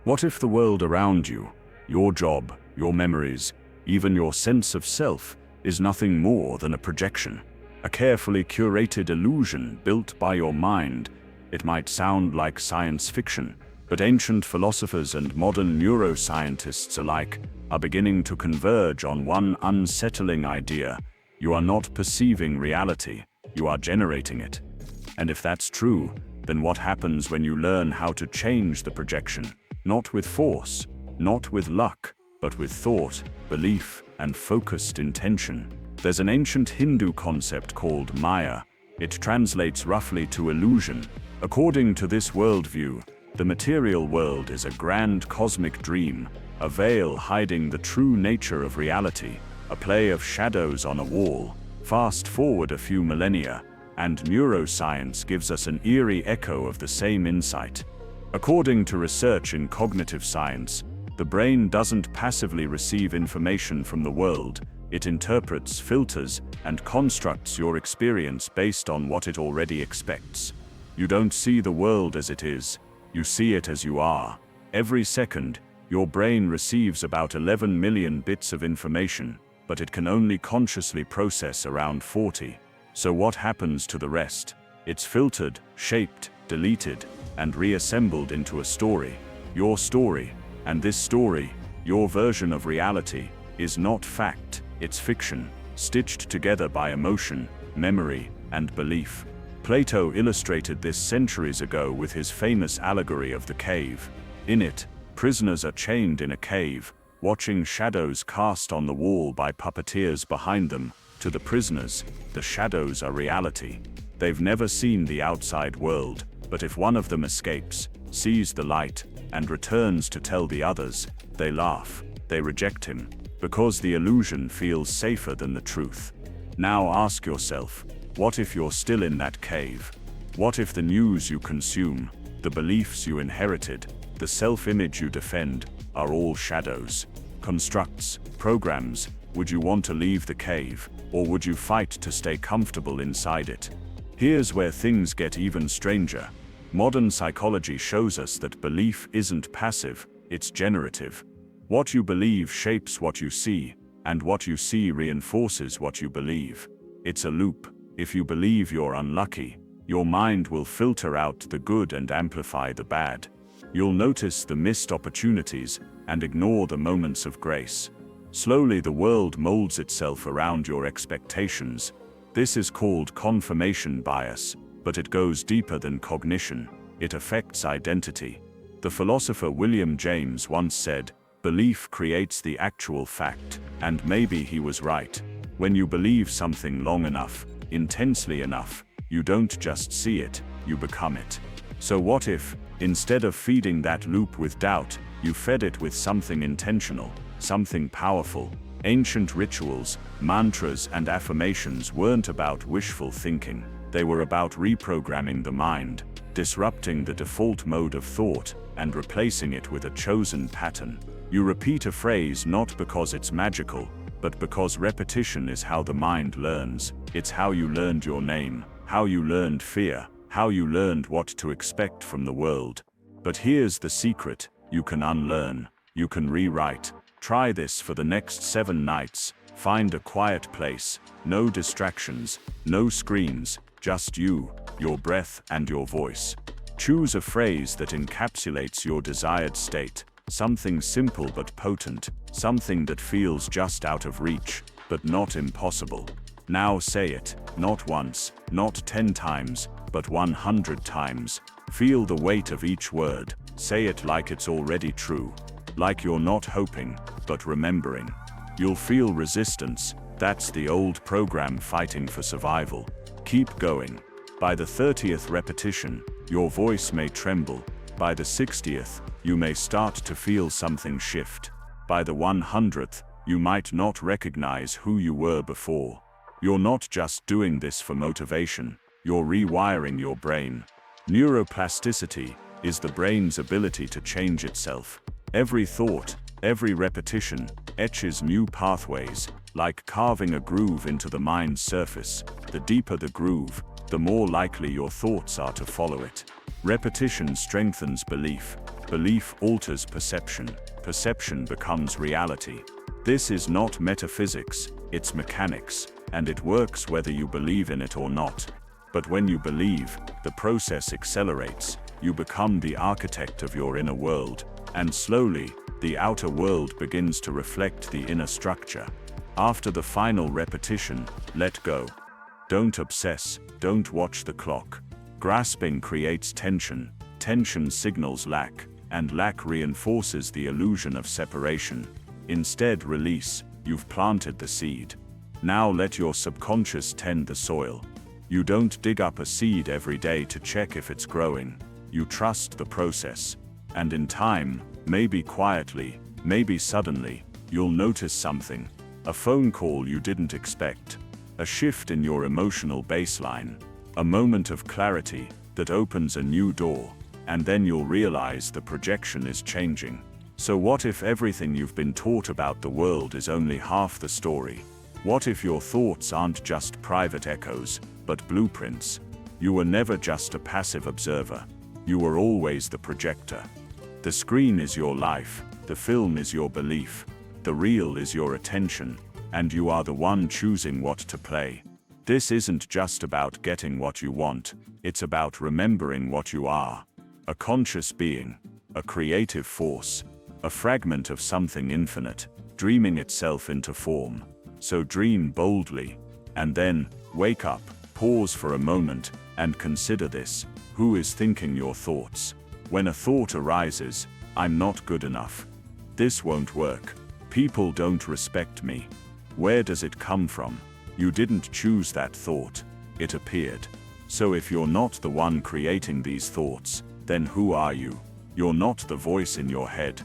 What if the world around you, your job, your memories, even your sense of self, is nothing more than a projection? A carefully curated illusion built by your mind? It might sound like science fiction, but ancient philosophers and modern neuroscientists alike are beginning to converge on one unsettling idea. You are not perceiving reality, you are generating it. And if that's true, then what happens when you learn how to change the projection? Not with force, not with luck, but with thought, belief, and focused intention. There's an ancient Hindu concept called Maya. It translates roughly to illusion. According to this worldview, the material world is a grand cosmic dream, a veil hiding the true nature of reality, a play of shadows on a wall. Fast forward a few millennia, and neuroscience gives us an eerie echo of the same insight. According to research in cognitive science, the brain doesn't passively receive information from the world. It interprets, filters, and constructs your experience based on what it already expects. You don't see the world as it is, you see it as you are. Every second, your brain receives about 11 million bits of information, but it can only consciously process around 40. So what happens to the rest? It's filtered, shaped, deleted, and reassembled into a story. Your story. And this story, your version of reality, is not fact, it's fiction, stitched together by emotion, memory, and belief. Plato illustrated this centuries ago with his famous allegory of the cave. In it, prisoners are chained in a cave, watching shadows cast on the wall by puppeteers behind them. To the prisoners, the shadows are reality. They've never seen the outside world, but if one of them escapes, sees the light, and returns to tell the others, they laugh, they reject him, because the illusion feels safer than the truth. Now ask yourself, what if you're still in that cave? What if the news you consume, the beliefs you inherited, the self-image you defend, are all shadows, constructs, programs? Would you want to leave the cave, or would you fight to stay comfortable inside it? Here's where things get even stranger. Modern psychology shows us that belief isn't passive, it's generative. What you believe shapes what you see, and what you see reinforces what you believe. It's a loop. If you believe you're unlucky, your mind will filter out the good and amplify the bad. You'll notice the missed opportunities and ignore the moments of grace. Slowly the world molds itself around your expectations. This is called confirmation bias, but it goes deeper than cognition. It affects identity. The philosopher William James once said, "Belief creates the actual fact," and maybe he was right. When you believe something long enough, intensely enough, you don't just see it, you become it. So what if, instead of feeding that loop with doubt, you fed it with something intentional, something powerful? Ancient rituals, mantras, and affirmations weren't about wishful thinking. They were about reprogramming the mind, disrupting the default mode of thought, and replacing it with a chosen pattern. You repeat a phrase not because it's magical, but because repetition is how the mind learns. It's how you learned your name, how you learned fear, how you learned what to expect from the world. But here's the secret: you can unlearn, you can rewrite. Try this for the next 7 nights. Find a quiet place, no distractions, no screens, just you, your breath, and your voice. Choose a phrase that encapsulates your desired state, something simple but potent, something that feels just out of reach, but not impossible. Now say it, not once, not 10 times, but 100 times. Feel the weight of each word. Say it like it's already true, like you're not hoping, but remembering. You'll feel resistance. That's the old program fighting for survival. Keep going. By the 30th repetition, your voice may tremble. By the 60th, you may start to feel something shift. By the 100th, you might not recognize who you were before. You're not just doing this for motivation, you're rewiring your brain. Neuroplasticity is the brain's ability to change itself. Every thought, every repetition, etches new pathways, like carving a groove into the mind's surface. The deeper the groove, the more likely your thoughts are to follow it. Repetition strengthens belief. Belief alters perception. Perception becomes reality. This is not metaphysics, it's mechanics, and it works whether you believe in it or not. But when you believe, the process accelerates. You become the architect of your inner world, and slowly, the outer world begins to reflect the inner structure. After the final repetition, let go. Don't obsess, don't watch the clock. Grasping creates tension, tension signals lack, and lack reinforces the illusion of separation. Instead, release. You've planted the seed. Now let your subconscious tend the soil. You don't dig up a seed every day to check if it's growing. You trust the process. And in time, maybe quietly, maybe suddenly, you'll notice something. A phone call you didn't expect. A shift in your emotional baseline. A moment of clarity that opens a new door. And then you'll realize the projection is changing. So what if everything you've been taught about the world is only half the story? What if your thoughts aren't just private echoes, but blueprints? You were never just a passive observer. You were always the projector. The screen is your life, the film is your belief, the reel is your attention, and you are the one choosing what to play. This isn't just about getting what you want, it's about remembering what you are. A conscious being, a creative force, a fragment of something infinite, dreaming itself into form. So dream boldly, and then, wake up, pause for a moment, and consider this. Who is thinking your thoughts? When a thought arises, I'm not good enough. This won't work. People don't respect me. Where does it come from? You didn't choose that thought. It appeared. So if you're not the one creating these thoughts, then who are you? You're not the voice in your head.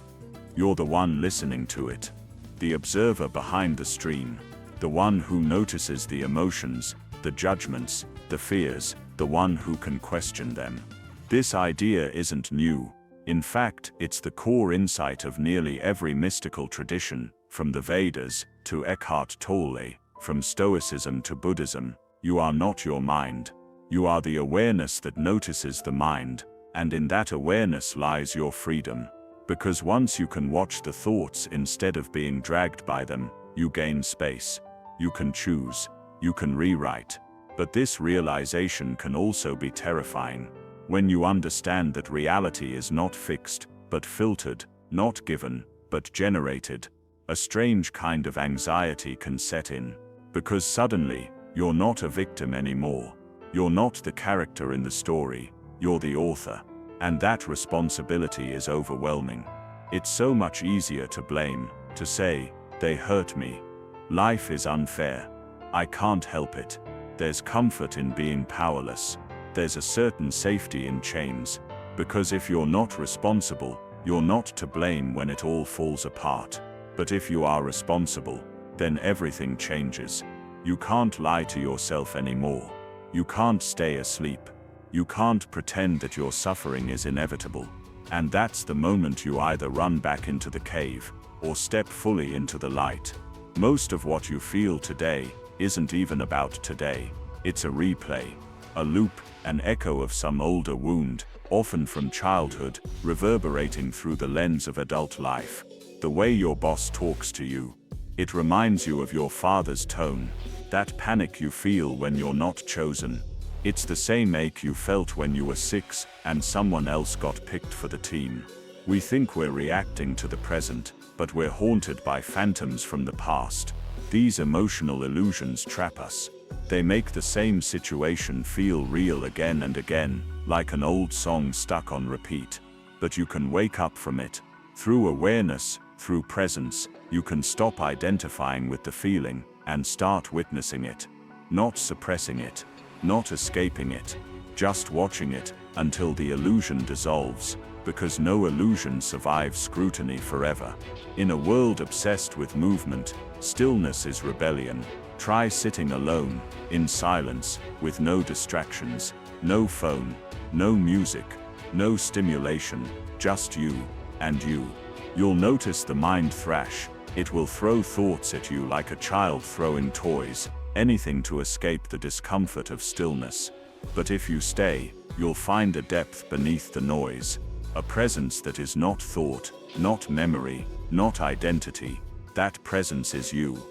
You're the one listening to it. The observer behind the stream. The one who notices the emotions, the judgments, the fears, the one who can question them. This idea isn't new. In fact, it's the core insight of nearly every mystical tradition, from the Vedas to Eckhart Tolle, from Stoicism to Buddhism. You are not your mind. You are the awareness that notices the mind, and in that awareness lies your freedom. Because once you can watch the thoughts instead of being dragged by them, you gain space. You can choose. You can rewrite. But this realization can also be terrifying. When you understand that reality is not fixed, but filtered, not given, but generated, a strange kind of anxiety can set in. Because suddenly, you're not a victim anymore. You're not the character in the story, you're the author. And that responsibility is overwhelming. It's so much easier to blame, to say, they hurt me. Life is unfair. I can't help it. There's comfort in being powerless. There's a certain safety in chains. Because if you're not responsible, you're not to blame when it all falls apart. But if you are responsible, then everything changes. You can't lie to yourself anymore. You can't stay asleep. You can't pretend that your suffering is inevitable. And that's the moment you either run back into the cave, or step fully into the light. Most of what you feel today isn't even about today. It's a replay, a loop, an echo of some older wound, often from childhood, reverberating through the lens of adult life. The way your boss talks to you. It reminds you of your father's tone, that panic you feel when you're not chosen. It's the same ache you felt when you were 6 and someone else got picked for the team. We think we're reacting to the present, but we're haunted by phantoms from the past. These emotional illusions trap us. They make the same situation feel real again and again, like an old song stuck on repeat. But you can wake up from it. Through awareness, through presence, you can stop identifying with the feeling and start witnessing it. Not suppressing it. Not escaping it, just watching it, until the illusion dissolves, because no illusion survives scrutiny forever. In a world obsessed with movement, stillness is rebellion. Try sitting alone, in silence, with no distractions, no phone, no music, no stimulation, just you, and you. You'll notice the mind thrash. It will throw thoughts at you like a child throwing toys. Anything to escape the discomfort of stillness. But if you stay, you'll find a depth beneath the noise. A presence that is not thought, not memory, not identity. That presence is you.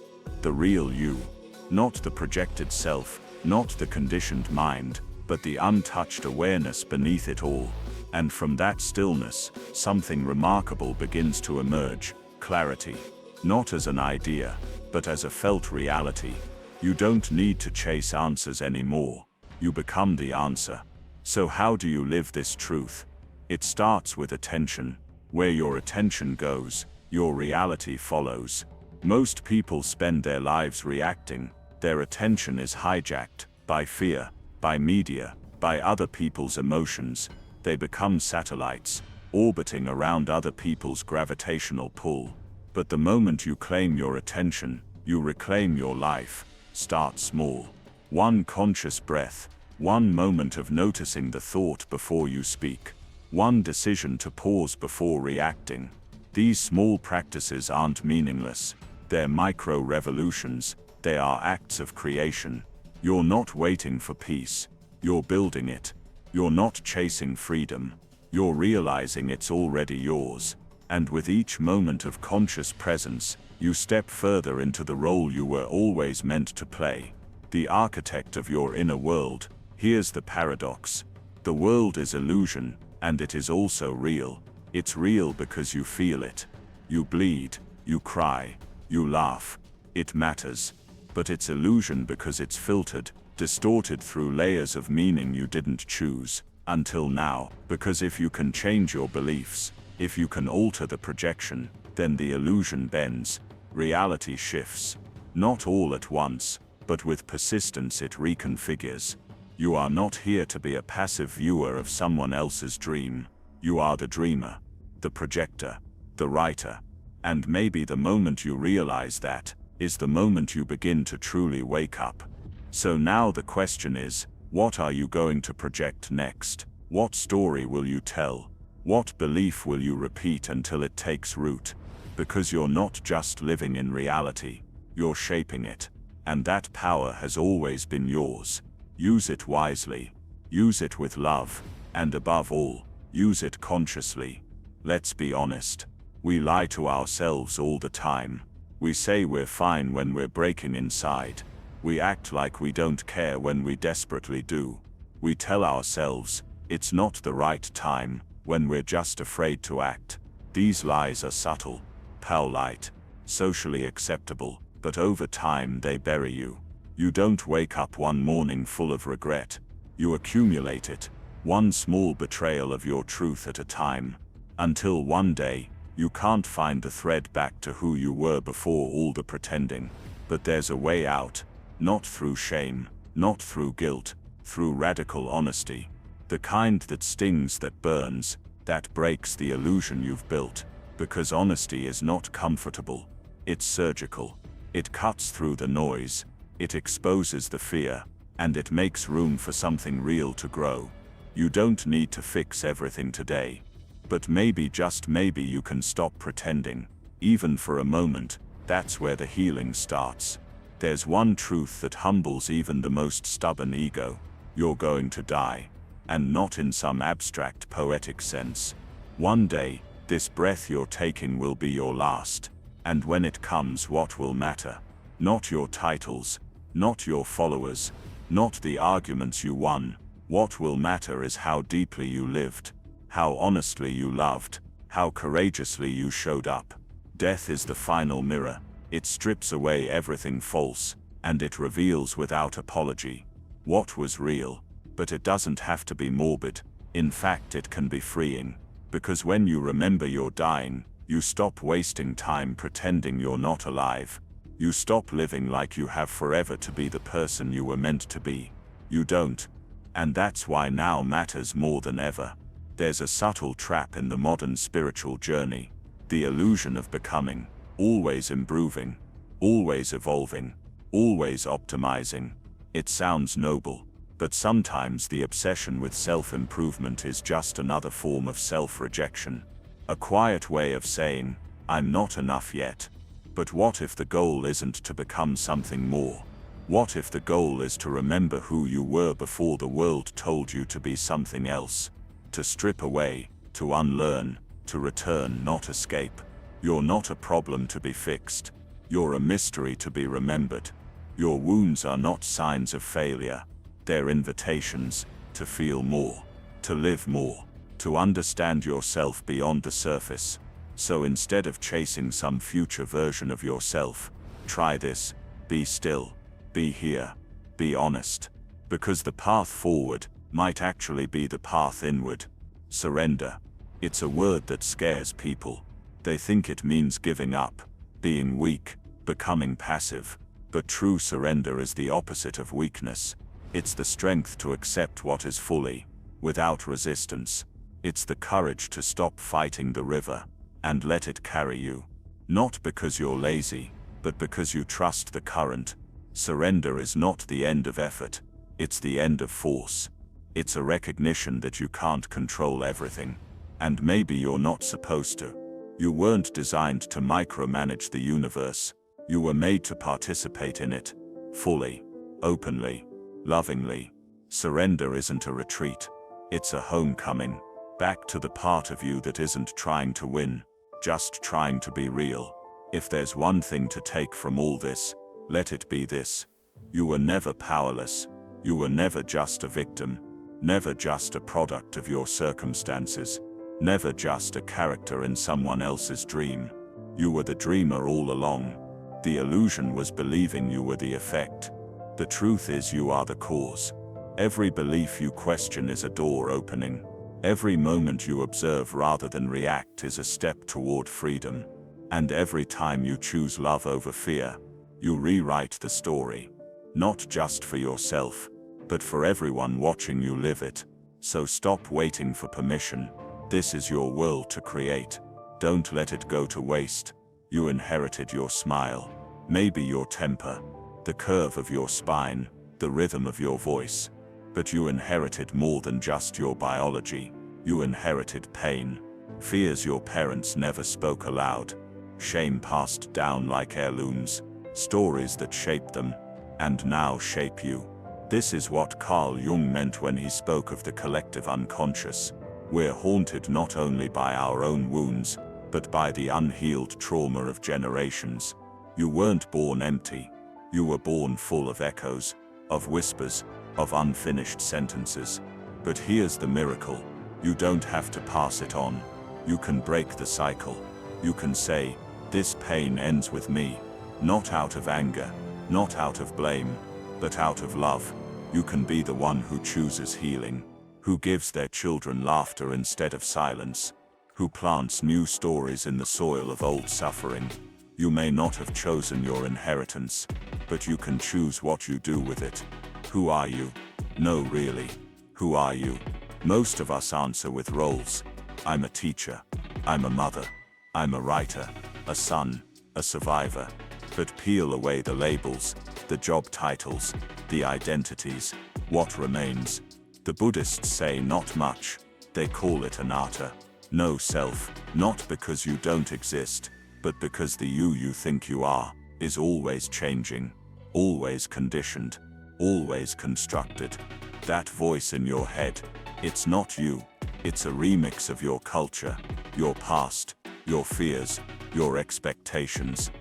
The real you. Not the projected self, not the conditioned mind, but the untouched awareness beneath it all. And from that stillness, something remarkable begins to emerge. Clarity. Not as an idea, but as a felt reality. You don't need to chase answers anymore. You become the answer. So how do you live this truth? It starts with attention. Where your attention goes, your reality follows. Most people spend their lives reacting. Their attention is hijacked by fear, by media, by other people's emotions. They become satellites, orbiting around other people's gravitational pull. But the moment you claim your attention, you reclaim your life. Start small. One conscious breath, one moment of noticing the thought before you speak, one decision to pause before reacting. These small practices aren't meaningless. They're micro-revolutions. They are acts of creation. You're not waiting for peace. You're building it. You're not chasing freedom. You're realizing it's already yours. And with each moment of conscious presence, you step further into the role you were always meant to play. The architect of your inner world. Here's the paradox. The world is illusion, and it is also real. It's real because you feel it. You bleed, you cry, you laugh. It matters. But it's illusion because it's filtered, distorted through layers of meaning you didn't choose, until now. Because if you can change your beliefs, if you can alter the projection, then the illusion bends, reality shifts. Not all at once, but with persistence it reconfigures. You are not here to be a passive viewer of someone else's dream. You are the dreamer, the projector, the writer. And maybe the moment you realize that, is the moment you begin to truly wake up. So now the question is, what are you going to project next? What story will you tell? What belief will you repeat until it takes root? Because you're not just living in reality, you're shaping it. And that power has always been yours. Use it wisely. Use it with love. And above all, use it consciously. Let's be honest. We lie to ourselves all the time. We say we're fine when we're breaking inside. We act like we don't care when we desperately do. We tell ourselves, it's not the right time, when we're just afraid to act. These lies are subtle, polite, socially acceptable, but over time they bury you. You don't wake up one morning full of regret. You accumulate it, one small betrayal of your truth at a time, until one day, you can't find the thread back to who you were before all the pretending. But there's a way out, not through shame, not through guilt, through radical honesty. The kind that stings, that burns, that breaks the illusion you've built. Because honesty is not comfortable, it's surgical. It cuts through the noise, it exposes the fear, and it makes room for something real to grow. You don't need to fix everything today. But maybe, just maybe, you can stop pretending, even for a moment. That's where the healing starts. There's one truth that humbles even the most stubborn ego. You're going to die. And not in some abstract poetic sense. One day, this breath you're taking will be your last. And when it comes, what will matter? Not your titles, not your followers, not the arguments you won. What will matter is how deeply you lived, how honestly you loved, how courageously you showed up. Death is the final mirror. It strips away everything false, and it reveals without apology what was real. But it doesn't have to be morbid. In fact, it can be freeing. Because when you remember you're dying, you stop wasting time pretending you're not alive. You stop living like you have forever to be the person you were meant to be. You don't. And that's why now matters more than ever. There's a subtle trap in the modern spiritual journey. The illusion of becoming, always improving, always evolving, always optimizing. It sounds noble, but sometimes the obsession with self-improvement is just another form of self-rejection. A quiet way of saying, I'm not enough yet. But what if the goal isn't to become something more? What if the goal is to remember who you were before the world told you to be something else? To strip away, to unlearn, to return, not escape. You're not a problem to be fixed. You're a mystery to be remembered. Your wounds are not signs of failure. They're invitations to feel more, to live more, to understand yourself beyond the surface. So instead of chasing some future version of yourself, try this: be still, be here, be honest. Because the path forward might actually be the path inward. Surrender. It's a word that scares people. They think it means giving up, being weak, becoming passive. But true surrender is the opposite of weakness. It's the strength to accept what is fully, without resistance. It's the courage to stop fighting the river and let it carry you. Not because you're lazy, but because you trust the current. Surrender is not the end of effort. It's the end of force. It's a recognition that you can't control everything. And maybe you're not supposed to. You weren't designed to micromanage the universe. You were made to participate in it, fully, openly, lovingly. Surrender isn't a retreat. It's a homecoming, back to the part of you that isn't trying to win, just trying to be real. If there's one thing to take from all this, let it be this: you were never powerless. You were never just a victim, never just a product of your circumstances, never just a character in someone else's dream. You were the dreamer all along. The illusion was believing you were the effect. The truth is you are the cause. Every belief you question is a door opening. Every moment you observe rather than react is a step toward freedom. And every time you choose love over fear, you rewrite the story. Not just for yourself, but for everyone watching you live it. So stop waiting for permission. This is your world to create. Don't let it go to waste. You inherited your smile, maybe your temper, the curve of your spine, the rhythm of your voice. But you inherited more than just your biology. You inherited pain, fears your parents never spoke aloud, shame passed down like heirlooms, stories that shaped them, and now shape you. This is what Carl Jung meant when he spoke of the collective unconscious. We're haunted not only by our own wounds, but by the unhealed trauma of generations. You weren't born empty. You were born full of echoes, of whispers, of unfinished sentences. But here's the miracle: you don't have to pass it on. You can break the cycle. You can say, "This pain ends with me," not out of anger, not out of blame, but out of love. You can be the one who chooses healing, who gives their children laughter instead of silence, who plants new stories in the soil of old suffering. You may not have chosen your inheritance, but you can choose what you do with it. Who are you? No, really. Who are you? Most of us answer with roles. I'm a teacher. I'm a mother. I'm a writer, a son, a survivor. But peel away the labels, the job titles, the identities. What remains? The Buddhists say not much. They call it anatta. No self, not because you don't exist, but because the you think you are is always changing, always conditioned, always constructed. That voice in your head, it's not you. It's a remix of your culture, your past, your fears, your expectations.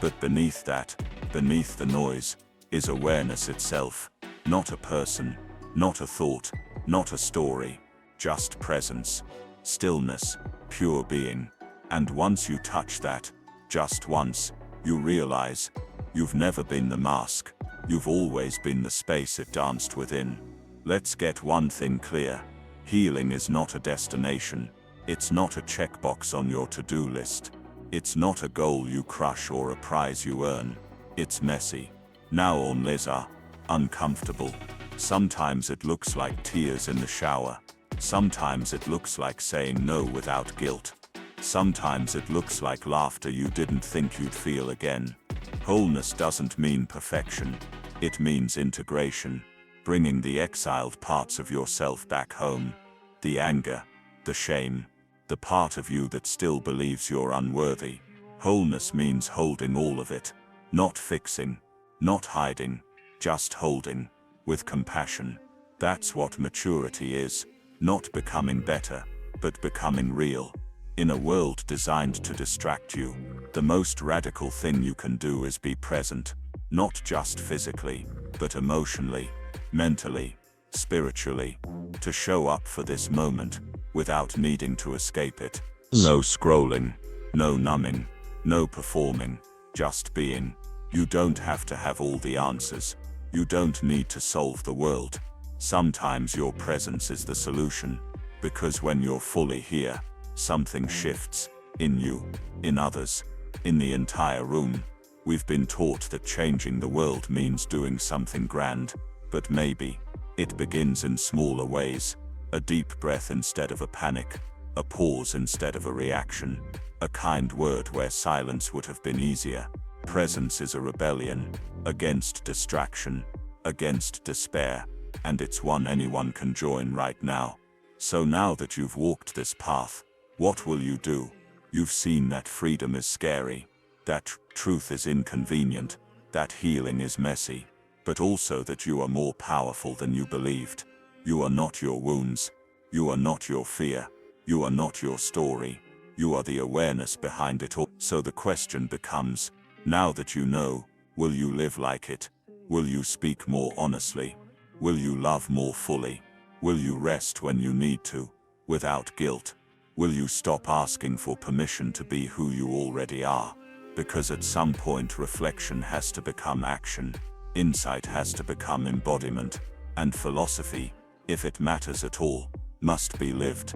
But beneath that, beneath the noise, is awareness itself. Not a person, not a thought, not a story, just presence, stillness, pure being. And once you touch that, just once, you realize, you've never been the mask. You've always been the space it danced within. Let's get one thing clear. Healing is not a destination. It's not a checkbox on your to-do list. It's not a goal you crush or a prize you earn. It's messy. Now on Liza. Uncomfortable. Sometimes it looks like tears in the shower. Sometimes it looks like saying no without guilt. Sometimes it looks like laughter you didn't think you'd feel again. Wholeness doesn't mean perfection. It means integration. Bringing the exiled parts of yourself back home. The anger, the shame, the part of you that still believes you're unworthy. Wholeness means holding all of it. Not fixing, not hiding, just holding, with compassion. That's what maturity is. Not becoming better, but becoming real. In a world designed to distract you, the most radical thing you can do is be present, not just physically, but emotionally, mentally, spiritually, to show up for this moment, without needing to escape it. No scrolling, no numbing, no performing, just being. You don't have to have all the answers. You don't need to solve the world. Sometimes your presence is the solution, because when you're fully here, something shifts, in you, in others, in the entire room. We've been taught that changing the world means doing something grand, but maybe it begins in smaller ways. A deep breath instead of a panic, a pause instead of a reaction, a kind word where silence would have been easier. Presence is a rebellion against distraction, against despair, and it's one anyone can join right now. So now that you've walked this path, what will you do? You've seen that freedom is scary, that truth is inconvenient, that healing is messy, but also that you are more powerful than you believed. You are not your wounds. You are not your fear. You are not your story. You are the awareness behind it all. So the question becomes, now that you know, will you live like it? Will you speak more honestly? Will you love more fully? Will you rest when you need to, without guilt? Will you stop asking for permission to be who you already are? Because at some point reflection has to become action, insight has to become embodiment, and philosophy, if it matters at all, must be lived.